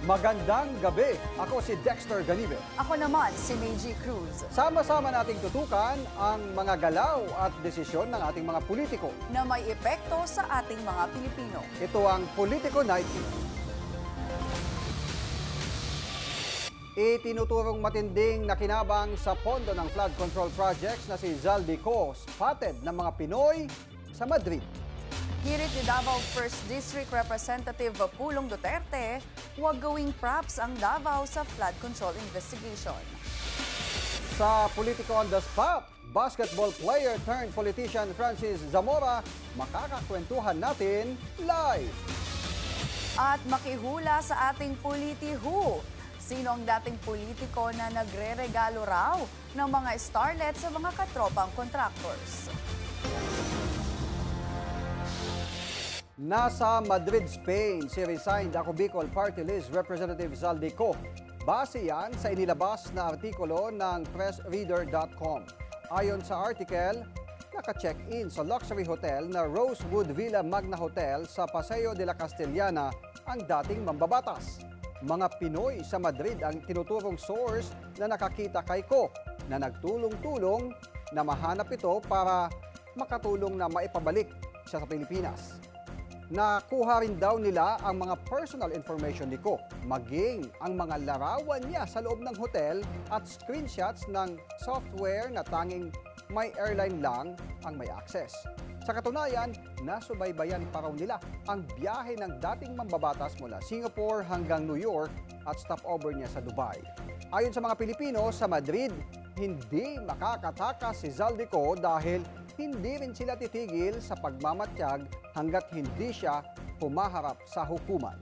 Magandang gabi. Ako si Dexter Ganibe. Ako naman si Meiji Cruz. Sama-sama nating tutukan ang mga galaw at desisyon ng ating mga politiko Na may epekto sa ating mga Pilipino. Ito ang Politico Night. Itinuturong matinding nakinabang sa pondo ng flood control projects na si Zaldico, spotted ng mga Pinoy sa Madrid. Hirit ni Davao 1st District Representative Pulong Duterte, huwag gawing props ang Davao sa flood control investigation. Sa Politico on the Spot, basketball player turned politician Francis Zamora, makakakwentuhan natin live. At makihula sa ating Politihu. Sino ang dating politiko na nagre-regalo raw ng mga starlet sa mga katropang contractors? Nasa Madrid, Spain, si resigned Ako Bicol Party List Representative Zaldico. Base yan sa inilabas na artikulo ng pressreader.com. Ayon sa article, naka-check-in sa luxury hotel na Rosewood Villa Magna Hotel sa Paseo de la Castellana ang dating mambabatas. Mga Pinoy sa Madrid ang tinuturong source na nakakita kay Ko na nagtulong-tulong na mahanap ito para makatulong na maipabalik siya sa Pilipinas. Nakuha rin daw nila ang mga personal information ni Ko, maging ang mga larawan niya sa loob ng hotel at screenshots ng software na tanging may airline lang ang may access. Sa katunayan, nasubaybayan pa raw nila ang biyahe ng dating mambabatas mula Singapore hanggang New York at stopover niya sa Dubai. Ayon sa mga Pilipino sa Madrid, hindi makakatakas si Zaldico dahil hindi rin sila titigil sa pagmamatyag hanggat hindi siya humaharap sa hukuman.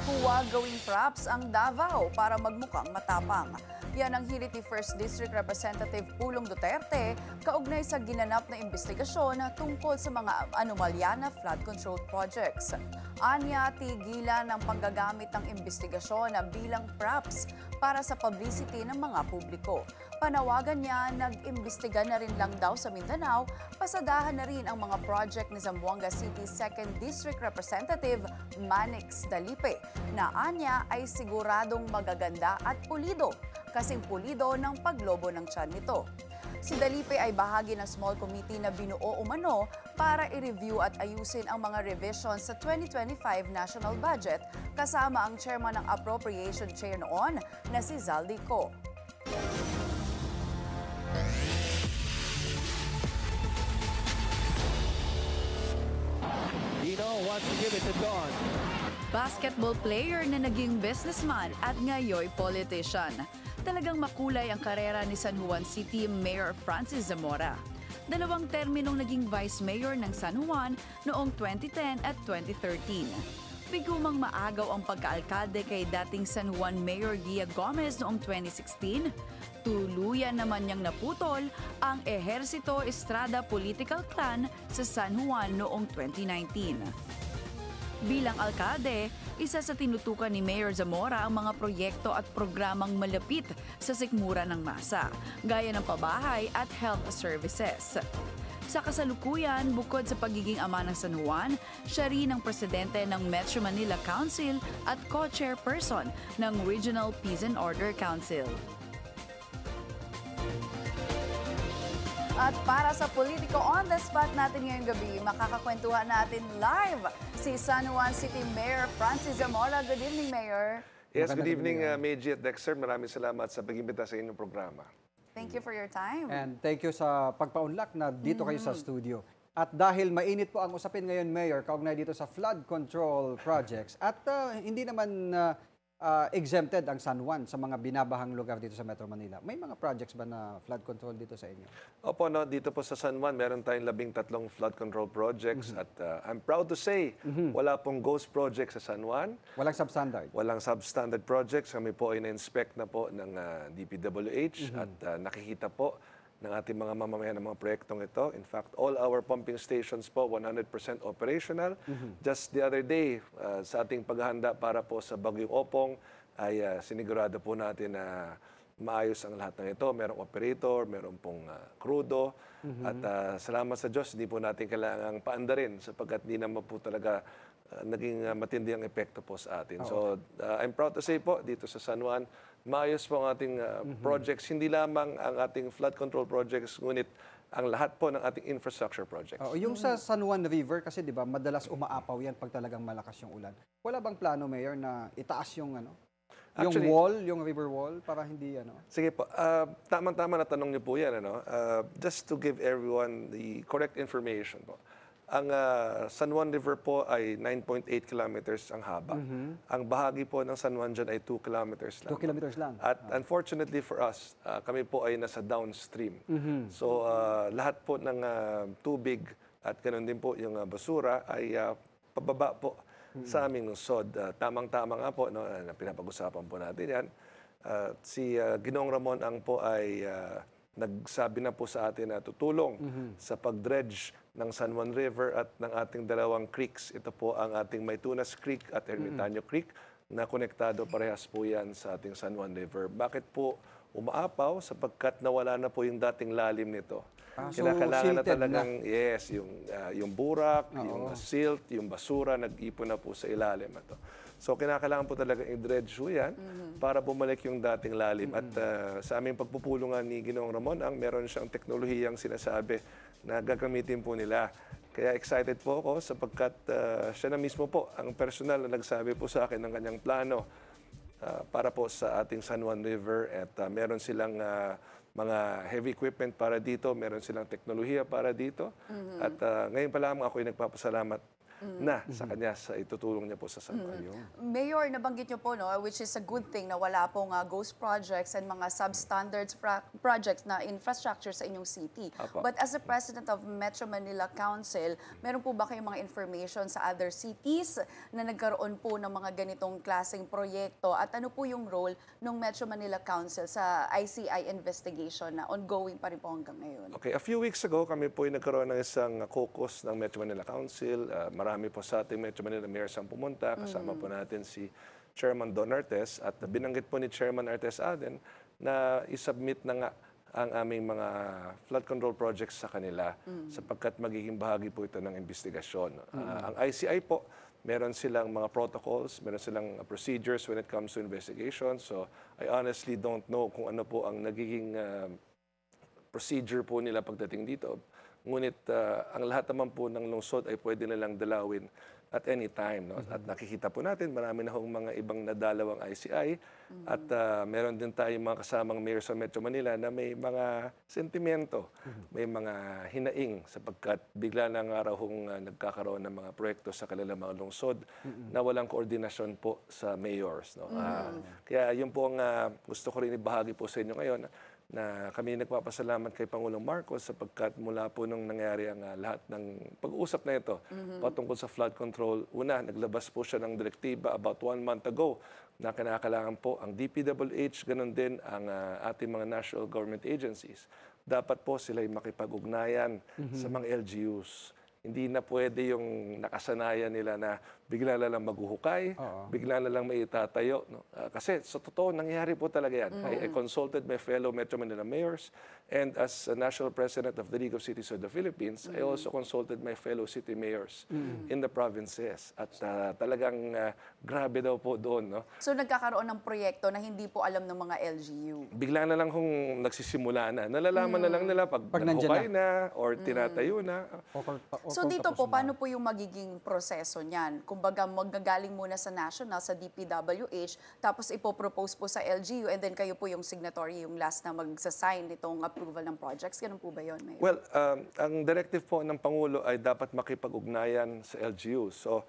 Huwag gawing props ang Davao para magmukhang matapang. Yan ang hirit ni 1st District Representative Pulong Duterte kaugnay sa ginanap na investigasyon tungkol sa mga anomalya na flood control projects. Anya, tigilan ang panggagamit ng investigasyon bilang props para sa publicity ng mga publiko. Panawagan niya, nag-imbestiga na rin lang daw sa Mindanao, pasadahan na rin ang mga project ni Zamboanga City 2nd District Representative Manix Dalipe na anya ay siguradong magaganda at pulido, kasing pulido ng paglobo ng tiyan nito. Si Dalipe ay bahagi ng small committee na binuo umano para i-review at ayusin ang mga revisions sa 2025 national budget kasama ang chairman ng appropriation chair noon na si Zaldico. Dino wants to give it to Don. Basketball player na naging businessman at ngayoy politician. Talagang makulay ang karera ni San Juan City Mayor Francis Zamora. Dalawang terminong naging Vice Mayor ng San Juan noong 2010 at 2013. Bigumang maagaw ang pagkaalkalde kay dating San Juan Mayor Gia Gomez noong 2016. Tuluyan naman niyang naputol ang Ejercito Estrada Political Clan sa San Juan noong 2019. Bilang alkalde, isa sa tinutukan ni Mayor Zamora ang mga proyekto at programang malapit sa sikmura ng masa, gaya ng pabahay at health services. Sa kasalukuyan, bukod sa pagiging ama ng San Juan, siya rin ang presidente ng Metro Manila Council at co-chairperson ng Regional Peace and Order Council. At para sa Politico on the Spot natin ngayong gabi, makakakwentuhan natin live si San Juan City Mayor Francis Zamora. Good evening, Mayor. Yes, good evening, Meiji at Dexter. Maraming salamat sa pag-imbita sa inyong programa. Thank you for your time. And thank you sa pagpaunlak na dito kayo sa studio. At dahil mainit po ang usapin ngayon, Mayor, kaugnay dito sa flood control projects, at hindi naman exempted ang San Juan sa mga binabahang lugar dito sa Metro Manila. May mga projects ba na flood control dito sa inyo? Opo, no, dito po sa San Juan, meron tayong 13 flood control projects at I'm proud to say, wala pong ghost project sa San Juan. Walang substandard? Walang substandard projects. Kami po ay na-inspect na po ng DPWH at nakikita po ng ating mga mamamayan ng mga proyektong ito. In fact, all our pumping stations po 100% operational. Just the other day, sa ating paghahanda para po sa Bagyong Opong, ay sinigurado po natin na maayos ang lahat ng ito. Merong operator, meron pong krudo. At salamat sa Diyos, hindi po natin kailangang paandarin sapagkat hindi naman po talaga naging matindi ang epekto po sa atin. So I'm proud to say po, dito sa San Juan, maayos po ang ating projects. Hindi lamang ang ating flood control projects, ngunit ang lahat po ng ating infrastructure projects. Yung sa San Juan River kasi 'di ba, madalas umaapaw 'yan pag talagang malakas yung ulan. Wala bang plano, Mayor, na itaas yung Actually, yung wall, yung river wall para hindi Sige po, tamang-tama na tanong niyo po yan. Just to give everyone the correct information po. Ang San Juan River po ay 9.8 kilometers ang haba. Ang bahagi po ng San Juan dyan ay 2 kilometers lang. 2 kilometers lang. At unfortunately for us, kami po ay nasa downstream. So lahat po ng tubig at ganoon din po yung basura ay pababa po sa aming lungsod. Tamang-tama nga po, na pinapag-usapan po natin yan. Si Ginoong Ramon Ang po ay nagsabi na po sa atin na tutulong sa pag-dredge ng San Juan River at ng ating dalawang creeks. Ito po ang ating Maytunas Creek at Ermitaño Creek na konektado parehas po yan sa ating San Juan River. Bakit po umaapaw? Sapagkat nawala na po yung dating lalim nito. So Kinakailangan na silted talagang, yes, yung burak, yung silt, yung basura, nag-ipon na po sa ilalim. So kinakailangan po talaga i-dredge po yan para bumalik yung dating lalim. At sa aming pagpupulungan ni Ginoong Ramon, meron siyang teknolohiyang sinasabi na gagamitin po nila. Kaya excited po ako sapagkat siya na mismo po ang personal na nagsabi po sa akin ng kanyang plano para po sa ating San Juan River. At meron silang mga heavy equipment para dito, meron silang teknolohiya para dito. At ngayon pa lamang ako ay nagpapasalamat na sa kanya sa itutulong niya po sa San Juan. Mayor, nabanggit niyo po, which is a good thing na wala pong ghost projects and mga substandards projects na infrastructure sa inyong city. Apo. But as the president of Metro Manila Council, meron po ba kayong mga information sa other cities na nagkaroon po ng mga ganitong klaseng proyekto? At ano po yung role ng Metro Manila Council sa ICI investigation na ongoing pa rin po hanggang ngayon? Okay, a few weeks ago, kami po ay nagkaroon ng isang caucus ng Metro Manila Council. Marami po sa ating Metro Manila mayors ang pumunta. Kasama po natin si Chairman Don Artes. At binanggit po ni Chairman Artes Aden na isubmit na nga ang aming mga flood control projects sa kanila sapagkat magiging bahagi po ito ng investigasyon. Ang ICI po, meron silang mga protocols, meron silang procedures when it comes to investigation. So I honestly don't know kung ano po ang nagiging procedure po nila pagdating dito. Ngunit ang lahat naman po ng lungsod ay pwede nilang dalawin at any time. At nakikita po natin, marami na hong mga ibang nadalawang ICI. At meron din tayong mga kasamang mayor sa Metro Manila na may mga sentimento, may mga hinaing sapagkat bigla na nga raw nagkakaroon ng mga proyekto sa kanilang mga lungsod na walang koordinasyon po sa mayors. Kaya yun po ang gusto ko rin ibahagi po sa inyo ngayon, na kami nagpapasalamat kay Pangulong Marcos sapagkat mula po nung nangyari ang lahat ng pag-uusap na ito patungkol sa flood control. Una, naglabas po siya ng direktiba about 1 month ago na kinakailangan po ang DPWH, ganun din ang ating mga national government agencies. Dapat po sila ay makipag-ugnayan sa mga LGUs. Hindi na pwede yung nakasanayan nila na bigla na lang maghuhukay, bigla na lang may itatayo. Kasi sa totoo, nangyari po talaga yan. I consulted my fellow Metro Manila mayors, and as a National President of the League of Cities of the Philippines, I also consulted my fellow city mayors in the provinces. At talagang grabe daw po doon. So nagkakaroon ng proyekto na hindi po alam ng mga LGU? Bigla na lang kung nagsisimula na. Nalalaman na lang nila pag naghukay na or tinatayo na. So dito po, paano po yung magiging proseso niyan? Kumbaga, magagaling muna sa national, sa DPWH, tapos ipopropose po sa LGU, and then kayo po yung signatory, yung last na magsasign nitong approval ng projects. Ganun po ba yun, Mayor? Well, ang directive po ng Pangulo ay dapat makipag-ugnayan sa LGU. So,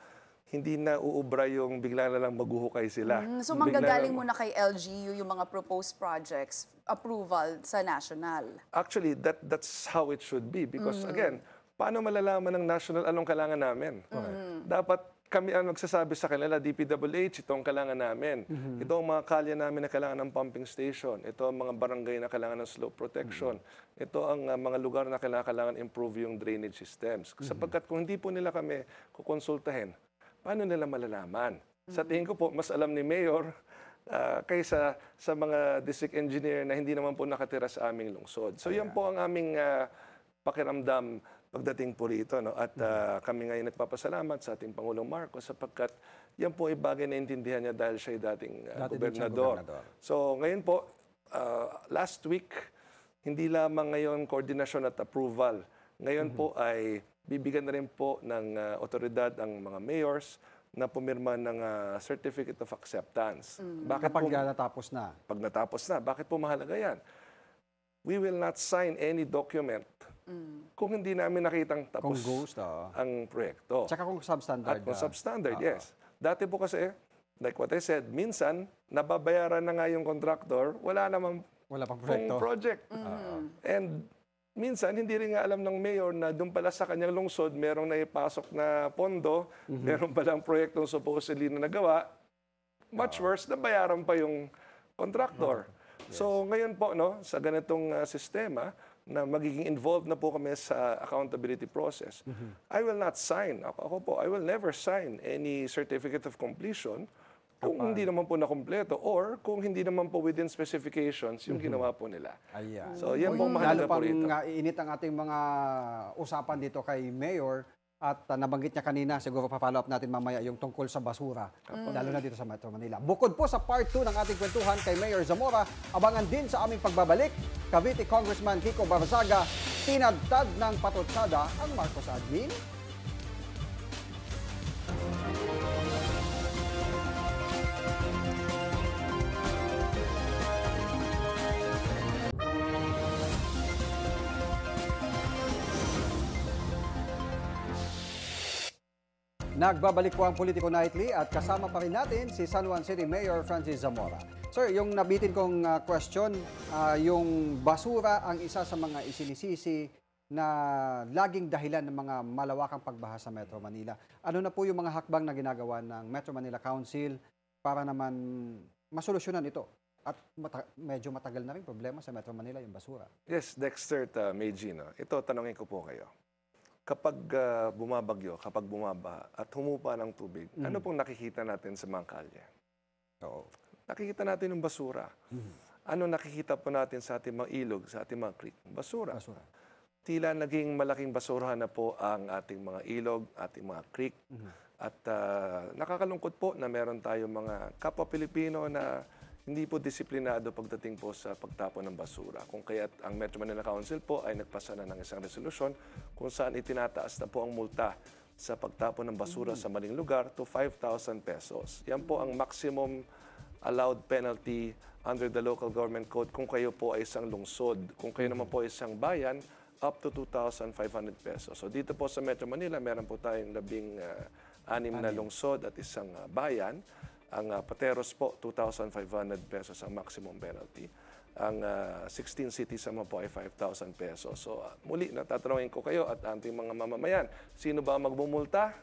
hindi na uubra yung bigla na lang maghuhukay sila. So manggagaling muna kay LGU yung mga proposed projects, approval sa national? Actually, that's how it should be. Because again, paano malalaman ng national anong kailangan namin? Dapat kami ang magsasabi sa kanila, DPWH, ito ang kailangan namin. Ito ang mga kalye namin na kailangan ng pumping station. Ito ang mga barangay na kailangan ng slope protection. Ito ang mga lugar na kailangan improve yung drainage systems. Sapagkat kung hindi po nila kami kukonsultahin, paano nila malalaman? Sa tingin ko po, mas alam ni Mayor kaysa sa mga district engineer na hindi naman po nakatira sa aming lungsod. So yan po ang aming pakiramdam pagdating po rito. No? At kami ngayon nagpapasalamat sa ating Pangulong Marcos sapagkat yan po ay bagay na intindihan niya dahil siya ay dating Dati din siyang gobernador. gobernador. So ngayon po, last week, hindi lamang ngayon koordinasyon at approval. Ngayon po ay bibigyan na rin po ng otoridad ang mga mayors na pumirma ng Certificate of Acceptance. Bakit Kapag po, natapos na. pag natapos na, bakit po mahalaga yan? We will not sign any document kung hindi namin nakitang Kung tapos ghost, ang proyekto. Tsaka kung substandard. At kung substandard, yes. Dati po kasi, like what I said, minsan, nababayaran na nga yung contractor, wala namang Wala pang pong proyekto. project. And minsan, hindi rin nga alam ng mayor na doon pala sa kanyang lungsod, merong naipasok na pondo, meron palang proyektong supposedly na nagawa. Much worse, nabayaran pa yung contractor. So ngayon po, no, sa ganitong sistema, na magiging involved na po kami sa accountability process, I will not sign, ako po, I will never sign any certificate of completion kung hindi naman po nakumpleto or kung hindi naman po within specifications yung ginawa po nila. Ayan. So yan po ang Lalo mahalaga po pang rito. init ang ating mga usapan dito kay Mayor at nabanggit niya kanina, siguro pa-follow up natin mamaya yung tungkol sa basura, lalo na dito sa Metro Manila. Bukod po sa part 2 ng ating kwentuhan kay Mayor Zamora, abangan din sa aming pagbabalik, Cavite Congressman Kiko Barzaga, tinadtad ng patutsada ang Marcos admin. Nagbabalik po ang Politico Nightly at kasama pa rin natin si San Juan City Mayor Francis Zamora. Sir, yung nabitin kong question, yung basura ang isa sa mga isinisisi na laging dahilan ng mga malawakang pagbaha sa Metro Manila. Ano na po yung mga hakbang na ginagawa ng Metro Manila Council para naman masolusyonan ito? At medyo matagal na rin problema sa Metro Manila yung basura. Yes, Dexter at Meiji, no? Ito, tanongin ko po kayo. Kapag bumabagyo, kapag bumaba at humupa ng tubig, ano pong nakikita natin sa mga kalye? Oo. Nakikita natin yung basura. Ano nakikita po natin sa ating mga ilog, sa ating mga creek? Basura. Basura. Tila naging malaking basurahan na po ang ating mga ilog, ating mga creek. At nakakalungkot po na meron tayong mga kapwa Pilipino na hindi po disiplinado pagdating po sa pagtapon ng basura. Kung kaya't ang Metro Manila Council po ay nagpasa na ng isang resolusyon kung saan itinataas na po ang multa sa pagtapon ng basura sa maling lugar to 5,000 pesos. Yan po ang maximum allowed penalty under the local government code kung kayo po ay isang lungsod. Kung kayo naman po ay isang bayan, up to 2,500 pesos. So dito po sa Metro Manila, meron po tayong 16 na lungsod at isang bayan. Ang Pateros po, 2,500 pesos ang maximum penalty. Ang 16 cities naman po ay 5,000 pesos. So muli, natatanungin ko kayo at ating mga mamamayan, sino ba magbumulta?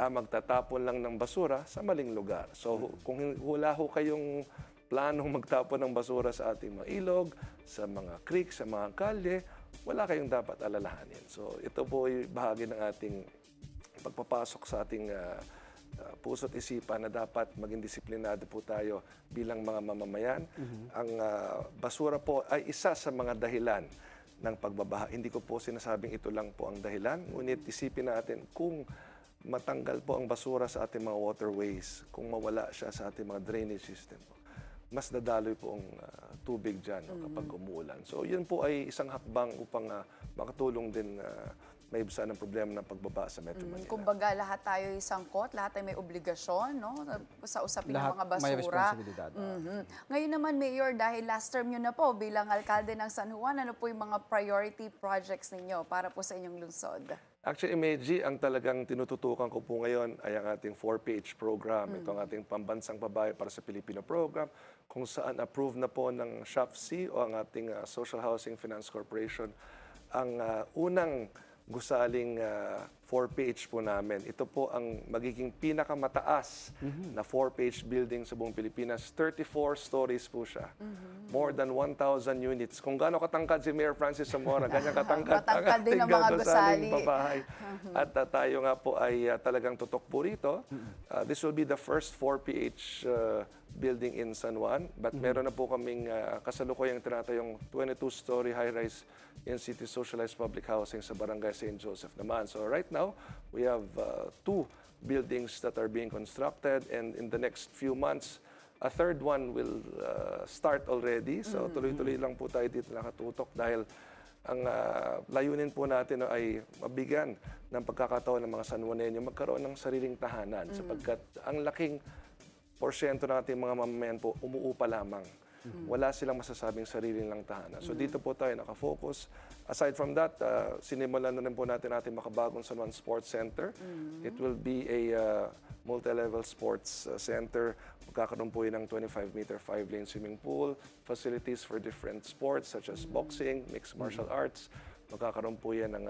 Magtatapon lang ng basura sa maling lugar. So kung wala ho kayong planong magtapon ng basura sa ating mga ilog, sa mga creek, sa mga kalye, wala kayong dapat alalahanin. So ito po ay bahagi ng ating pagpapasok sa ating puso't isipan na dapat maging disiplinado po tayo bilang mga mamamayan. Ang basura po ay isa sa mga dahilan ng pagbabaha. Hindi ko po sinasabing ito lang po ang dahilan, ngunit isipin natin kung matanggal po ang basura sa ating mga waterways, kung mawala siya sa ating mga drainage system, mas dadaloy po ang tubig dyan kapag umuulan. So yun po ay isang hakbang upang makatulong din maibsan ang problema ng pagbaba sa Metro Manila. Kumbaga, lahat tayo ay sangkot, lahat ay may obligasyon, no? Sa usapin ng mga basura. May responsibilidad. Ngayon naman, Mayor, dahil last term nyo na po bilang alkalde ng San Juan, ano po yung mga priority projects ninyo para po sa inyong lungsod? Actually, Meiji, ang talagang tinututukan ko po ngayon ay ang ating 4-page program. Ito ang ating Pambansang Babae para sa Pilipino program, kung saan approved na po ng SHAFC o ang ating Social Housing Finance Corporation ang unang gusaling 4PH po namin. Ito po ang magiging pinakamataas na 4PH building sa buong Pilipinas. 34 stories po siya. More than 1,000 units. Kung gaano katangkad si Mayor Francis Zamora, ganyan katangkad ang Matangkad din ating ang mga gagasaling gusali. babahay. At tayo nga po ay talagang tutok po rito. This will be the first 4PH building in San Juan. But meron na po kaming kasalukuyang tinatayong 22-story high-rise in City Socialized Public Housing sa Barangay St. Joseph naman. So right now, we have 2 buildings that are being constructed, and in the next few months, a third one will start already. So tuloy-tuloy lang po tayo dito nakatutok dahil ang layunin po natin ay mabigyan ng pagkakataon ng mga San Juanenyo magkaroon ng sariling tahanan sapagkat ang laking porsyento ng ating mga mamamayan po umuupa lamang. Wala silang masasabing sarili lang tahanan. So dito po tayo nakafocus. Aside from that, sinimulan na rin po natin ating makabagong San Juan Sports Center. It will be a multi-level sports center. Magkakaroon po yun ng 25-meter 5-lane swimming pool, facilities for different sports such as boxing, mixed martial arts. Magkakaroon po yan ng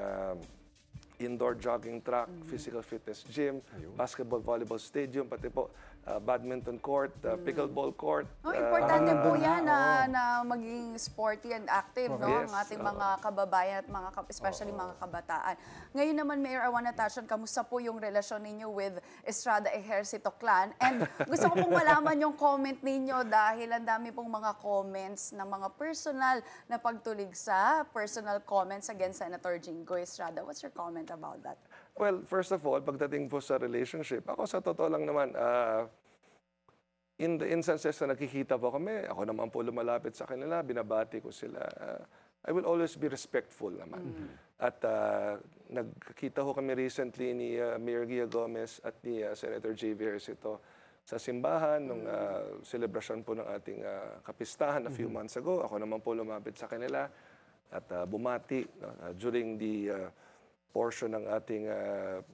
indoor jogging track, physical fitness gym, basketball, volleyball stadium, pati po badminton court, pickleball court. Oh, importante po yan na maging sporty and active, no? Yes, Ang ating mga kababayan at especially mga kabataan. Ngayon naman, Mayor, I wanna touch on, kamusta po yung relasyon ninyo with Estrada Ejercito Clan? And gusto ko pong malaman yung comment ninyo dahil ang dami pong mga comments ng mga personal na pagtuligsa, personal comments against Senator Jinggoy Estrada. What's your comment about that? Well, first of all, pagdating po sa relationship, ako sa totoo lang naman, in the instances na nakikita po kami, ako naman po lumalapit sa kanila, binabati ko sila. I will always be respectful naman. At nagkita ho kami recently ni Mayor Gia Gomez at ni Senator J.V. Ejercito sa simbahan nung celebration po ng ating kapistahan a few months ago. Ako naman po lumapit sa kanila at bumati during the portion ng ating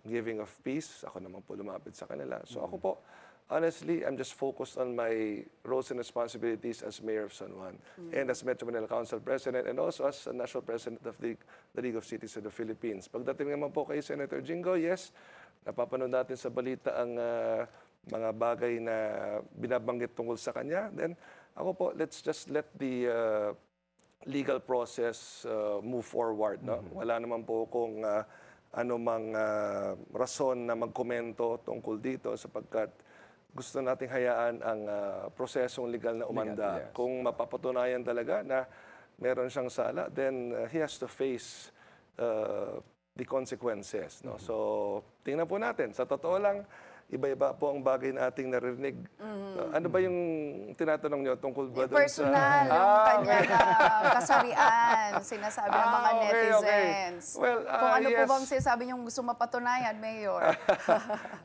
giving of peace. Ako naman po lumapit sa kanila. So ako po, honestly, I'm just focused on my roles and responsibilities as Mayor of San Juan and as Metro Manila Council President and also as National President of the League of Cities of the Philippines. Pagdating naman po kay Senator Jinggoy, yes, napapanood natin sa balita ang mga bagay na binabanggit tungkol sa kanya. Then ako po, let's just let the legal process move forward. No? Wala naman po kung anumang rason na magkomento tungkol dito sapagkat gusto nating hayaan ang prosesong legal na umanda. Yes. Kung mapapatunayan talaga na meron siyang sala, then he has to face the consequences. No? So, tingnan po natin. Sa totoo lang, iba-iba po ang bagay na ating narinig. Ano ba yung tinatanong niyo tungkol ba doon sa... Personal, yung kanyang kasarian, sinasabi ng mga netizens. Well, Kung ano po yes. bang sinasabi niyong gusto mapatunayan, Mayor?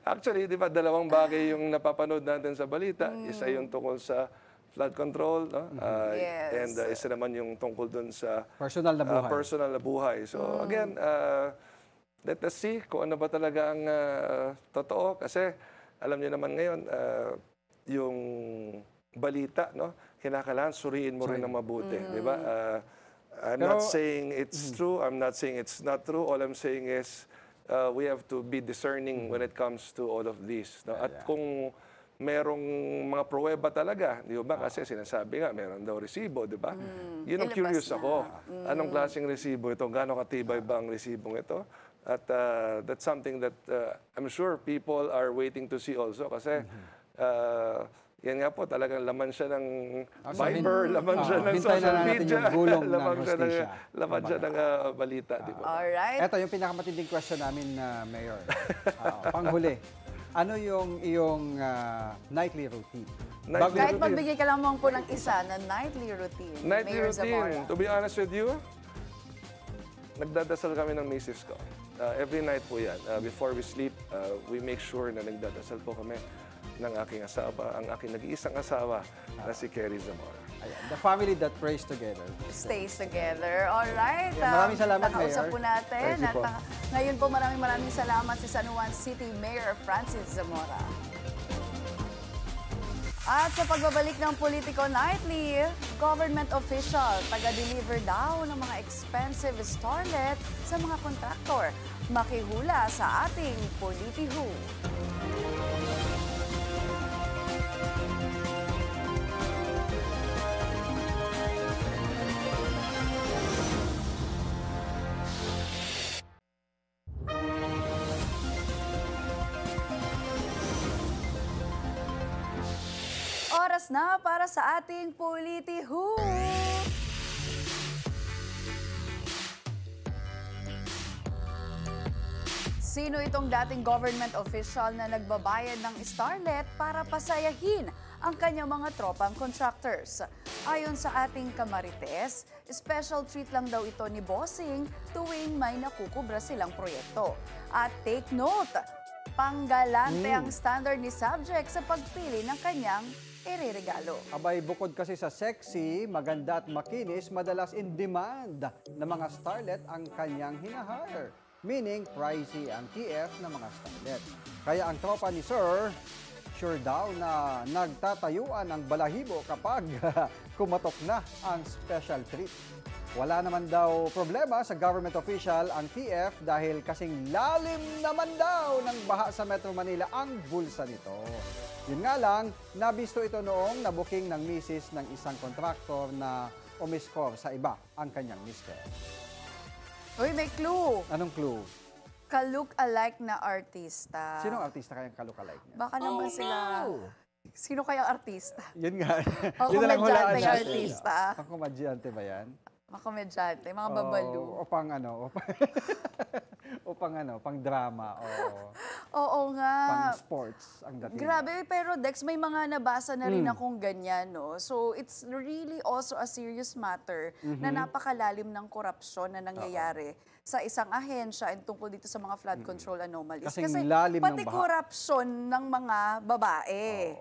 Actually, di ba, dalawang bagay yung napapanood natin sa balita. Isa yung tungkol sa flood control, no? Yes. And isa naman yung tungkol doon sa Personal na buhay. personal na buhay. So again, let us see kung ano ba talaga ang totoo. Kasi alam niyo naman ngayon, yung balita, no? Kinakailangan suriin mo rin ng mabuti. Di ba? I'm not saying it's true. I'm not saying it's not true. All I'm saying is we have to be discerning when it comes to all of this. No? At kung merong mga pruweba talaga, di ba? Kasi sinasabi nga, meron daw resibo, di ba? Yun ang Ilabas curious na. ako. Anong klaseng resibo ito? Gaano katibay ba ang resibong ito? At that's something that I'm sure people are waiting to see also kasi yan nga po, talagang laman siya ng Viber, laman siya ng hintay na social natin media, yung gulong ng laman siya ng, hostisya. laman siya ng balita, di ba? Alright. Ito yung pinakamatinding question namin, Mayor. Panghuli, ano yung iyong nightly routine? Nightly Kahit routine. magbigay ka lamang po ng isa na nightly routine, Nightly Mayor routine, Zamora. to be honest with you, nagdadasal kami ng misis ko. Every night po yan. Before we sleep, we make sure na nagdadasal po kami ng aking asawa, ang aking nag-iisang asawa na si Kerry Zamora. Ayan, the family that prays together. Stays together. Alright. Yeah, maraming salamat, Nakausap Mayor. po natin. Thank you At po. ngayon po maraming salamat si San Juan City Mayor Francis Zamora. At sa pagbabalik ng Politico Nightly, government official taga-deliver daw ng mga expensive starlet sa mga kontraktor. Makihula sa ating Politiho. Oras na para sa ating Politiho. Sino itong dating government official na nagbabayad ng starlet para pasayahin ang kanyang mga tropang contractors? Ayon sa ating Kamarites, special treat lang daw ito ni Bossing tuwing may nakukubra silang proyekto. At take note, panggalante ang standard ni subject sa pagpili ng kanyang ireregalo. Abay, bukod kasi sa sexy, maganda at makinis, madalas in demand na mga starlet ang kanyang hinahire. Meaning, pricey ang TF ng mga starlet. Kaya ang tropa ni Sir, sure daw na nagtatayuan ang balahibo kapag kumatok na ang special treat. Wala naman daw problema sa government official ang TF dahil kasing lalim naman daw ng baha sa Metro Manila ang bulsa nito. Yun nga lang, nabisto ito noong nabuking ng misis ng isang kontraktor na umiskor sa iba ang kanyang mister. Uy, may clue. Anong clue? Ka-look-alike na artista. Sinong artista kayang ka-look-alike niya? Baka naman sila. Sino kayang artista? Yun nga. O, Yun na lang hulaan komedyante natin. artista. Ang komedyante ba yan? Mga komedyante, mga babalu. O pang ano? O pang ano? Pang drama. O Oo nga. pang sports ang dating. Grabe, pero Dex, may mga nabasa na rin akong ganyan, no? So, it's really also a serious matter na napakalalim ng korupsyon na nangyayari sa isang ahensya and tungkol dito sa mga flood control anomalies. Kasing Kasi lalim ng pati baha. korupsyon ng mga babae.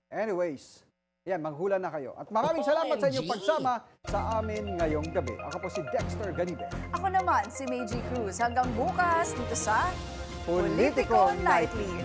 Anyways, yan, manghula na kayo. At maraming salamat sa inyong pagsama sa amin ngayong gabi. Ako po si Dexter Ganibe. Ako naman, si Meiji Cruz. Hanggang bukas dito sa Politico Nightly.